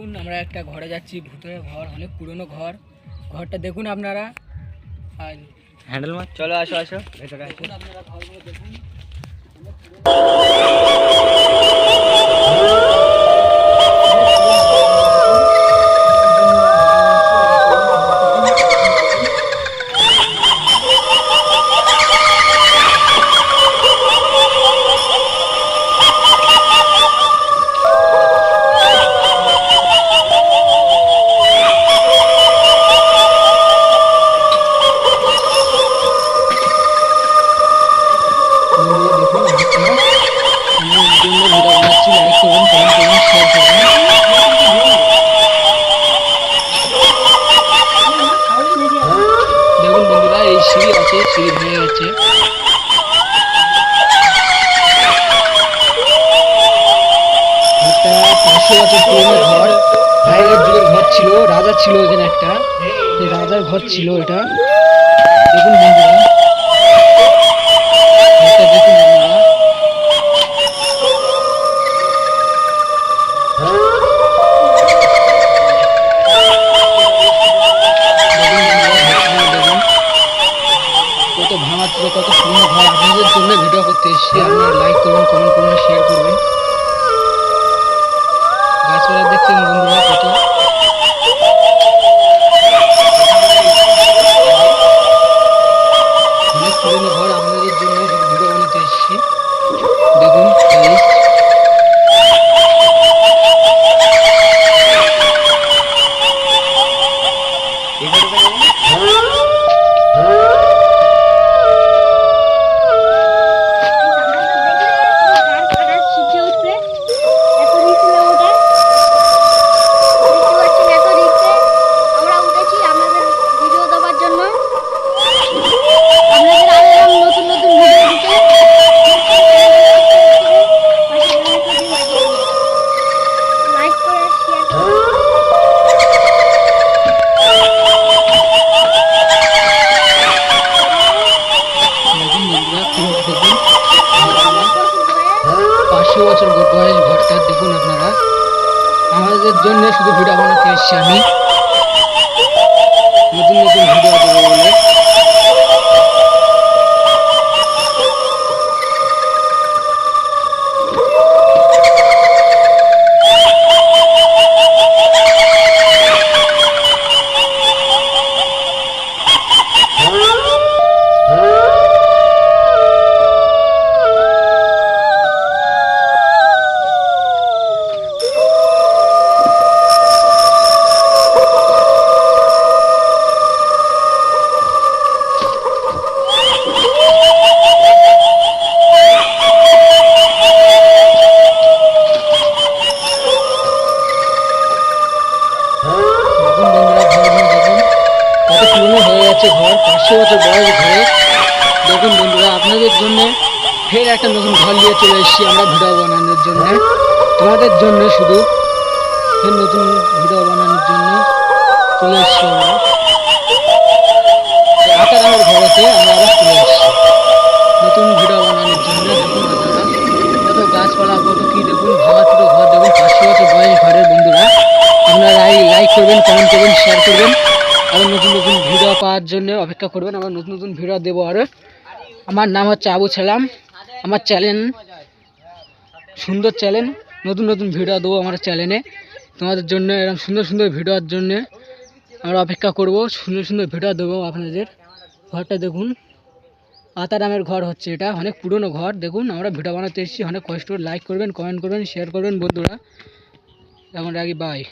দেখুন আমরা একটা ঘরে যাচ্ছি, ভূতের ঘর, অনেক পুরনো ঘর। ঘরটা দেখুন আপনারা। আর হ্যান্ডেল মার, চলো আসো আসো ভেতরে আসো। দেখুন আপনারা ঘরগুলো দেখুন। দেখুন বন্ধুরা, এই সিঁড়ি আছে, সিঁড়ি ভেঙে গেছে। একটা 500 বছর পুরনো ঘর, আগের যুগের ঘর ছিল, রাজা ছিল এখানে একটা, রাজার ঘর ছিল এটা। দেখুন বন্ধুরা, ঘরটা দেখুন আপনারা। কত ভাঙা ছিল, কত পুরনো ঘর। আপনাদের জন্য ভিডিও করতে এসেছি। আপনারা লাইক করবেন, কমেন্ট করবেন, শেয়ার করবেন। গাছপালা দেখছেন বন্ধুরা কত। অনেক পুরনো ঘর, আপনাদের জন্য ভিডিও বানাতে এসেছি। দেখুন গাইস, দেখুন 500 বছর বয়স ঘরটা। দেখুন আপনারা, আমাদের জন্য শুধু ভিডিও বানাতে এসেছি আমি, নতুন নতুন ভিডিও দেবো বলে। ঘর 500 বছর বয়স ঘরে। দেখুন বন্ধুরা, আপনাদের জন্য ফের একটা নতুন ঘর নিয়ে চলে এসেছি আমরা ভিডিও বানানোর জন্য। তোমাদের জন্য শুধু ফের নতুন ভিডিও বানানোর জন্য চলে এসেছি আমরা। আটার আমার ঘরেতে আমরা আবার চলে এসেছি নতুন ভিডিও বানানোর জন্য। দেখুন আপনারা কত গাছপালা, কত কি দেখুন, ভাঙা ছিল ঘর। দেখুন 500 বছর বয়স ঘরের বন্ধুরা। আপনারা লাইক করবেন, কমেন্ট করবেন, শেয়ার করবেন। আবার নতুন নতুন ভিডিও পাওয়ার জন্য অপেক্ষা করবেন। আবার নতুন নতুন ভিডিও দেবো আরও। আমার নাম হচ্ছে আবু সালাম। আমার চ্যানেল সুন্দর চ্যানেল, নতুন নতুন ভিডিও দেবো আমার চ্যানেলে তোমাদের জন্য। এরকম সুন্দর সুন্দর ভিডিওর জন্য আমরা অপেক্ষা করব। সুন্দর সুন্দর ভিডিও দেবো আপনাদের। ঘরটা দেখুন, আতারামের ঘর হচ্ছে এটা, অনেক পুরনো ঘর। দেখুন আমরা ভিডিও বানাতে এসেছি, অনেক কষ্ট। লাইক করবেন, কমেন্ট করবেন, শেয়ার করবেন বন্ধুরা। এখন রাখি, বাই।